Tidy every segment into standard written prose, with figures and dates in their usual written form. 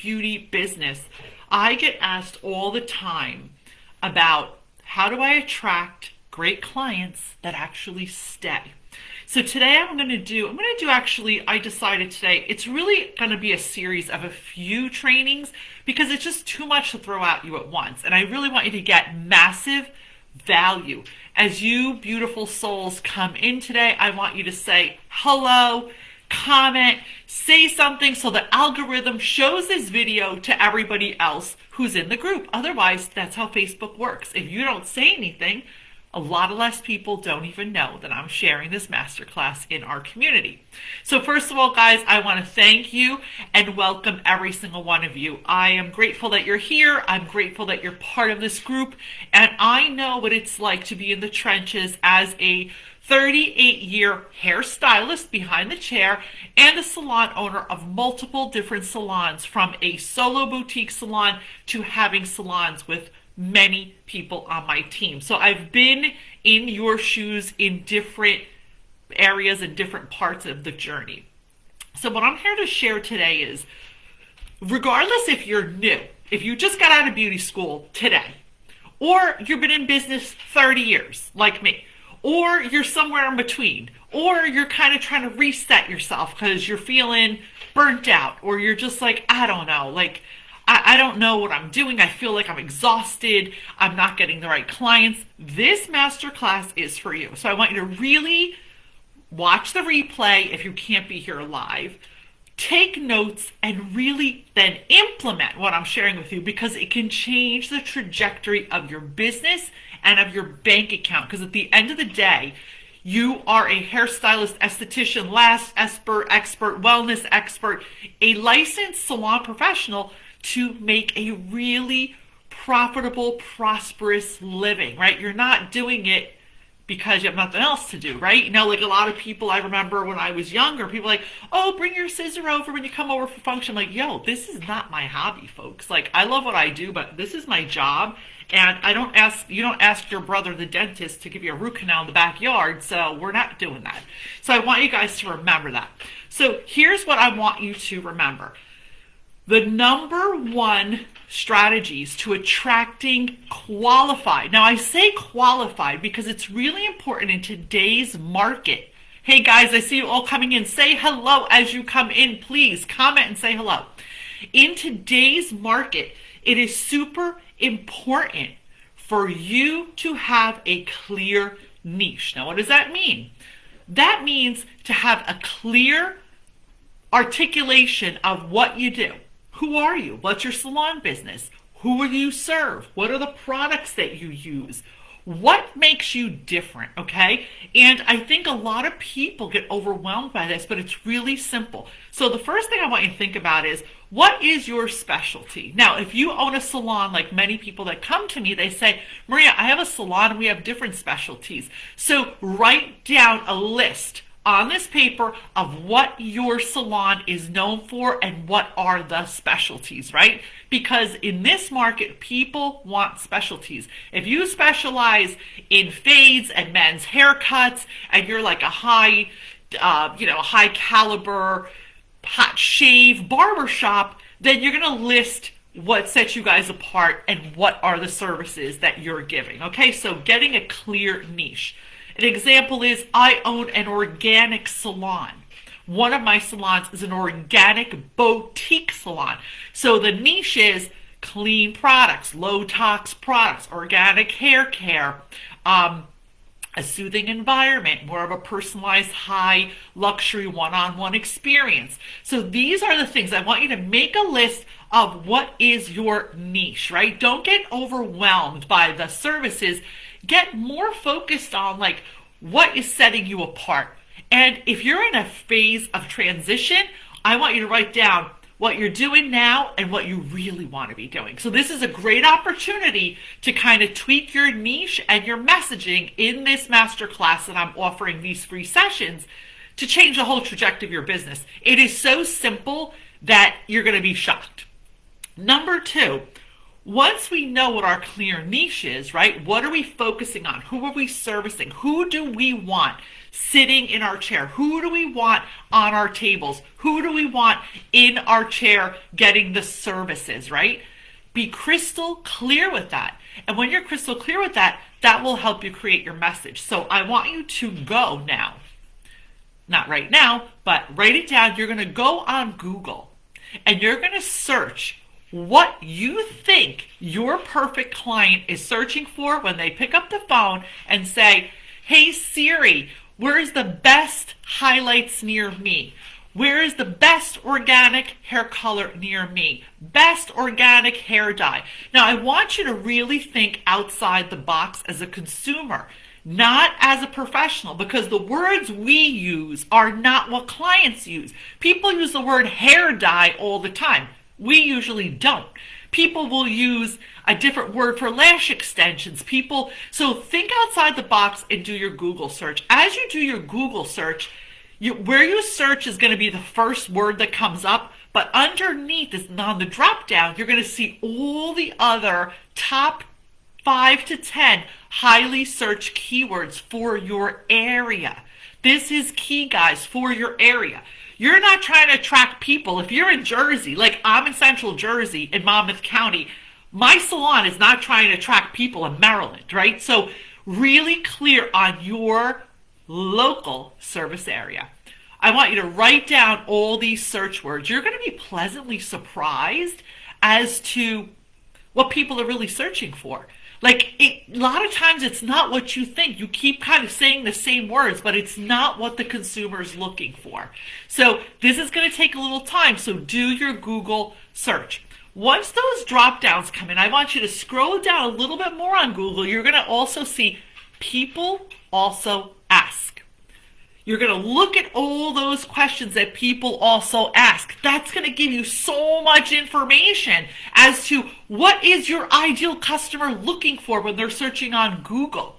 beauty business, I get asked all the time about how do I attract great clients that actually stay. So today I decided today, it's really going to be a series of a few trainings because it's just too much to throw at you at once. And I really want you to get massive value. As you beautiful souls come in today, I want you to say hello, comment, say something so the algorithm shows this video to everybody else who's in the group. Otherwise, that's how Facebook works. If you don't say anything, a lot of less people don't even know that I'm sharing this masterclass in our community. So first of all, guys, I want to thank you and welcome every single one of you. I am grateful that you're here. I'm grateful that you're part of this group. And I know what it's like to be in the trenches as a 38-year hairstylist behind the chair and a salon owner of multiple different salons, from a solo boutique salon to having salons with many people on my team. So I've been in your shoes in different areas and different parts of the journey. So what I'm here to share today is, regardless if you're new, if you just got out of beauty school today, or you've been in business 30 years like me, or you're somewhere in between, or you're kind of trying to reset yourself because you're feeling burnt out, or you're just like, I don't know, I don't know what I'm doing. I feel like I'm exhausted. I'm not getting the right clients. This masterclass is for you. So I want you to really watch the replay if you can't be here live. Take notes and really then implement what I'm sharing with you, because it can change the trajectory of your business and of your bank account. Because at the end of the day, you are a hairstylist, esthetician, lash expert, wellness expert, a licensed salon professional to make a really profitable, prosperous living, right? You're not doing it because you have nothing else to do, right? You know, like a lot of people, I remember when I was younger, people like, oh, bring your scissor over when you come over for function. I'm like, yo, this is not my hobby, folks. Like, I love what I do, but this is my job. And you don't ask your brother, the dentist, to give you a root canal in the backyard. So we're not doing that. So I want you guys to remember that. So here's what I want you to remember. The number one strategies to attracting qualified. Now I say qualified because it's really important in today's market. Hey guys, I see you all coming in. Say hello as you come in. Please comment and say hello. In today's market, it is super important for you to have a clear niche. Now what does that mean? That means to have a clear articulation of what you do. Who are you? What's your salon business? Who do you serve? What are the products that you use? What makes you different, okay? And I think a lot of people get overwhelmed by this, but it's really simple. So the first thing I want you to think about is, what is your specialty? Now, if you own a salon, like many people that come to me, they say, Maria, I have a salon and we have different specialties. So write down a list on this paper of what your salon is known for and what are the specialties, right? Because in this market, people want specialties. If you specialize in fades and men's haircuts, and you're like a high caliber, hot shave barbershop, then you're going to list what sets you guys apart and what are the services that you're giving. Okay, so getting a clear niche. An example is, I own an organic salon. One of my salons is an organic boutique salon. So the niche is clean products, low tox products, organic hair care, a soothing environment, more of a personalized high luxury one-on-one experience. So these are the things I want you to make a list of. What is your niche, right? Don't get overwhelmed by the services. Get more focused on like what is setting you apart. And if you're in a phase of transition, I want you to write down what you're doing now and what you really want to be doing. So this is a great opportunity to kind of tweak your niche and your messaging in this masterclass that I'm offering, these free sessions, to change the whole trajectory of your business. It is so simple that you're going to be shocked. Number two, once we know what our clear niche is, right? What are we focusing on? Who are we servicing? Who do we want sitting in our chair? Who do we want on our tables? Who do we want in our chair getting the services, right? Be crystal clear with that. And when you're crystal clear with that, that will help you create your message. So I want you to go now. Not right now, but write it down. You're going to go on Google and you're going to search what you think your perfect client is searching for when they pick up the phone and say, hey Siri, where is the best highlights near me? Where is the best organic hair color near me? Best organic hair dye. Now I want you to really think outside the box as a consumer, not as a professional, because the words we use are not what clients use. People use the word hair dye all the time. We usually don't. People will use a different word for lash extensions. So think outside the box and do your Google search. As you do your Google search, where you search is going to be the first word that comes up, but underneath is on the drop down, you're going to see all the other top 5 to 10 highly searched keywords for your area. This is key, guys, for your area. You're not trying to attract people. If you're in Jersey, like I'm in Central Jersey in Monmouth County, my salon is not trying to attract people in Maryland, right? So really clear on your local service area. I want you to write down all these search words. You're going to be pleasantly surprised as to what people are really searching for. A lot of times it's not what you think. You keep kind of saying the same words, but it's not what the consumer is looking for. So this is going to take a little time. So do your Google search. Once those drop downs come in, I want you to scroll down a little bit more on Google. You're going to also see people also ask. You're going to look at all those questions that people also ask. That's going to give you so much information as to what is your ideal customer looking for when they're searching on Google.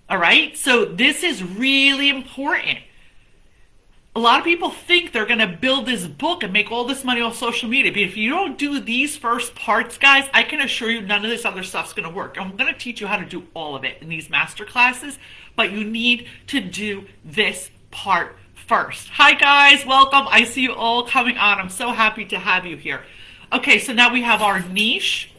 All right? So this is really important. A lot of people think they're going to build this book and make all this money on social media. But if you don't do these first parts, guys, I can assure you none of this other stuff's going to work. I'm going to teach you how to do all of it in these master classes, but you need to do this part first. Hi, guys. Welcome. I see you all coming on. I'm so happy to have you here. Okay, so now we have our niche.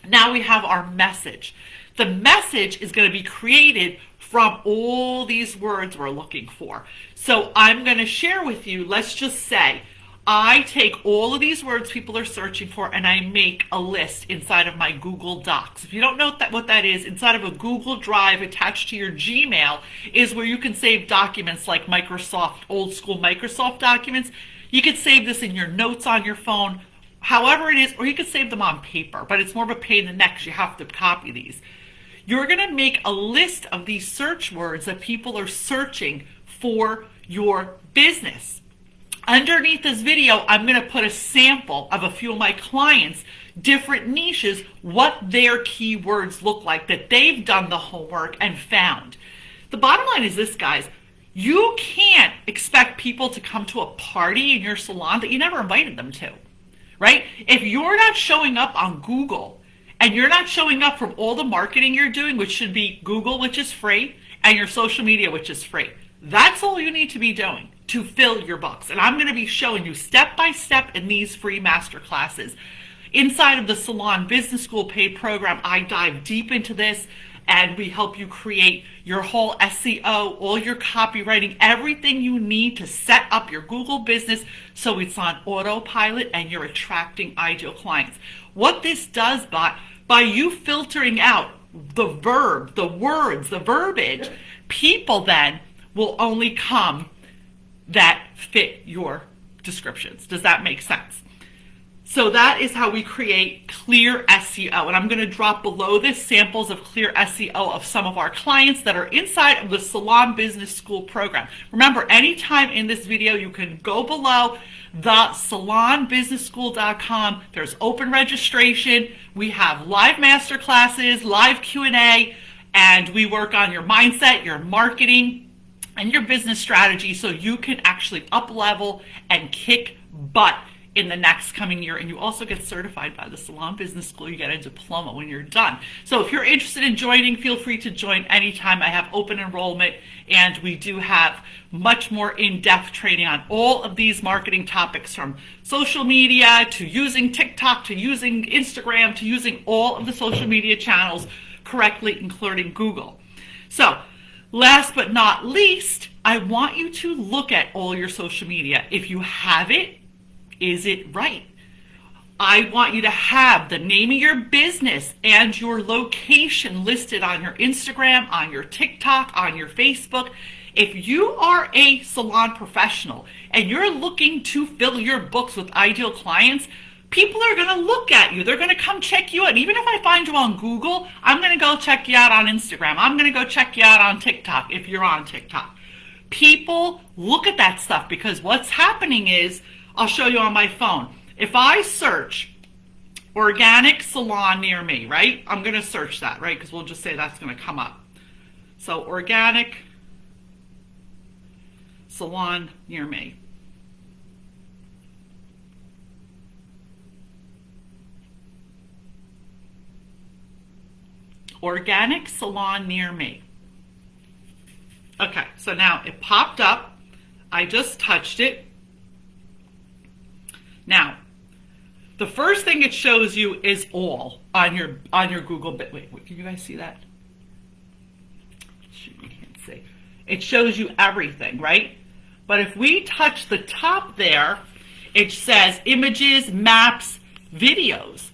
Now we have our message. The message is going to be created from all these words we're looking for. So I'm going to share with you, let's just say, I take all of these words people are searching for and I make a list inside of my Google Docs. If you don't know what that is, inside of a Google Drive attached to your Gmail is where you can save documents like Microsoft, old school Microsoft documents. You can save this in your notes on your phone, however it is, or you can save them on paper, but it's more of a pain in the neck because you have to copy these. You're going to make a list of these search words that people are searching for your business. Underneath this video, I'm going to put a sample of a few of my clients, different niches, what their keywords look like that they've done the homework and found. The bottom line is this, guys. You can't expect people to come to a party in your salon that you never invited them to, right? If you're not showing up on Google and you're not showing up from all the marketing you're doing, which should be Google, which is free, and your social media, which is free, that's all you need to be doing to fill your books. And I'm going to be showing you step by step in these free master classes. Inside of the Salon Business School paid program, I dive deep into this and we help you create your whole SEO, all your copywriting, everything you need to set up your Google business so it's on autopilot and you're attracting ideal clients. What this does, by you filtering out the verb, the words, the verbiage, people then will only come that fit your descriptions. Does that make sense? So that is how we create clear SEO. And I'm going to drop below this samples of clear SEO of some of our clients that are inside of the Salon Business School program. Remember, anytime in this video, you can go below the salonbusinessschool.com. There's open registration. We have live master classes, live Q&A, and we work on your mindset, your marketing, and your business strategy so you can actually up level and kick butt in the next coming year, and you also get certified by the Salon Business School. You get a diploma when you're done. So if you're interested in joining, feel free to join anytime. I have open enrollment, and we do have much more in-depth training on all of these marketing topics, from social media to using TikTok to using Instagram to using all of the social media channels correctly, including Google. So last but not least, I want you to look at all your social media. If you have it, is it right? I want you to have the name of your business and your location listed on your Instagram, on your TikTok, on your Facebook. If you are a salon professional and you're looking to fill your books with ideal clients, people are going to look at you. They're going to come check you out. Even if I find you on Google, I'm going to go check you out on Instagram. I'm going to go check you out on TikTok if you're on TikTok. People look at that stuff because what's happening is, I'll show you on my phone. If I search organic salon near me, right? I'm going to search that, right? Because we'll just say that's going to come up. So organic salon near me. Organic salon near me. Okay, so now it popped up. I just touched it. Now, the first thing it shows you is all on your Google. Wait, can you guys see that? Shoot, you can't see. It shows you everything, right? But if we touch the top there, it says images, maps, videos.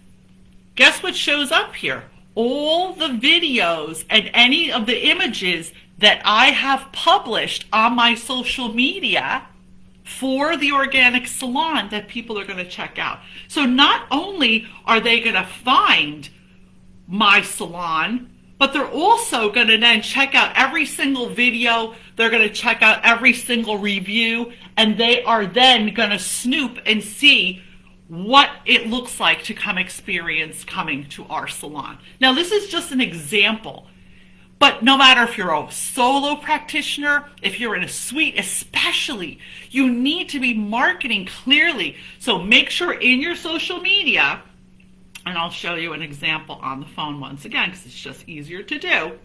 Guess what shows up here? All the videos and any of the images that I have published on my social media for the organic salon that people are going to check out. So not only are they going to find my salon, but they're also going to then check out every single video. They're going to check out every single review, and they are then going to snoop and see what it looks like to come experience coming to our salon. Now, this is just an example. But no matter if you're a solo practitioner, if you're in a suite especially, you need to be marketing clearly. So make sure in your social media, and I'll show you an example on the phone once again because it's just easier to do.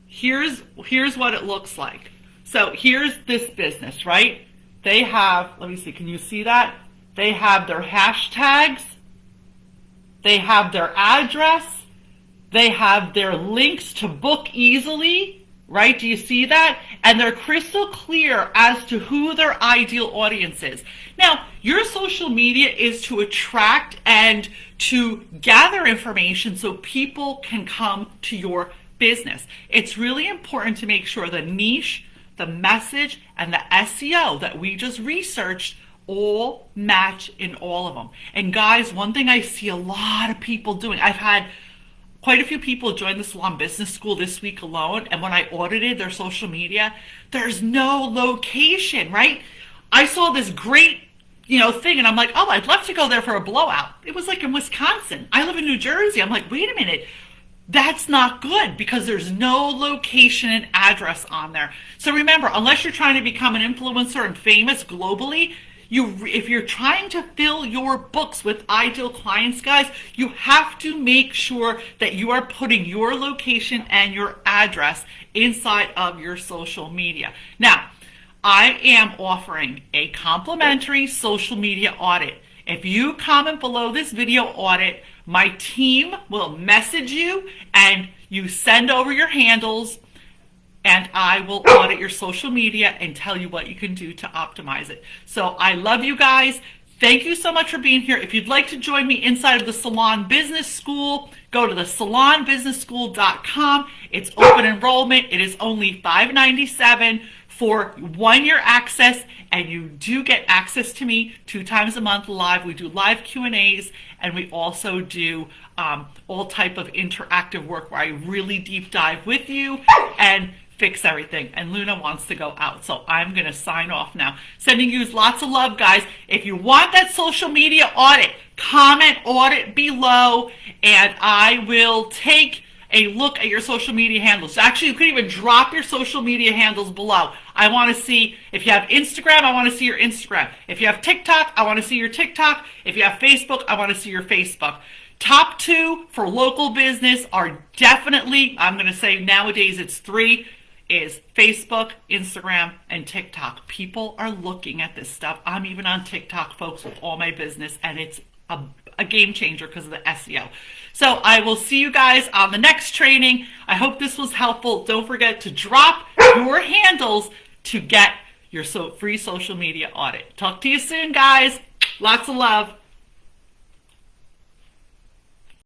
Here's what it looks like. So here's this business, right? They have, let me see, can you see that? They have their hashtags. They have their address. They have their links to book easily, right? Do you see that? And they're crystal clear as to who their ideal audience is. Now, your social media is to attract and to gather information so people can come to your business. It's really important to make sure the niche, the message, and the SEO that we just researched all match in all of them. And guys, one thing I see a lot of people doing, I've had quite a few people join the Salon Business School this week alone, and when I audited their social media, there's no location, right? I saw this great, thing, and I'm like, oh, I'd love to go there for a blowout. It was like in Wisconsin. I live in New Jersey. I'm like, wait a minute. That's not good because there's no location and address on there. So remember, unless you're trying to become an influencer and famous globally, if you're trying to fill your books with ideal clients, guys, you have to make sure that you are putting your location and your address inside of your social media. Now, I am offering a complimentary social media audit. If you comment below this video audit, my team will message you and you send over your handles, and I will audit your social media and tell you what you can do to optimize it. So I love you guys. Thank you so much for being here. If you'd like to join me inside of the Salon Business School, go to the salonbusinessschool.com. It's open enrollment. It is only $597 for 1 year access, and you do get access to me 2 times a month live. We do live Q&As, and we also do all type of interactive work where I really deep dive with you and fix everything. And Luna wants to go out, so I'm going to sign off now. Sending you lots of love, guys. If you want that social media audit, comment audit below, and I will take a look at your social media handles. Actually, you could even drop your social media handles below. I want to see, if you have Instagram, I want to see your Instagram. If you have TikTok, I want to see your TikTok. If you have Facebook, I want to see your Facebook. Top two for local business are definitely, I'm going to say nowadays it's three, is Facebook, Instagram, and TikTok. People are looking at this stuff. I'm even on TikTok, folks, with all my business, and it's a game changer because of the SEO. So I will see you guys on the next training. I hope this was helpful. Don't forget to drop your handles to get your free social media audit. Talk to you soon, guys. Lots of love.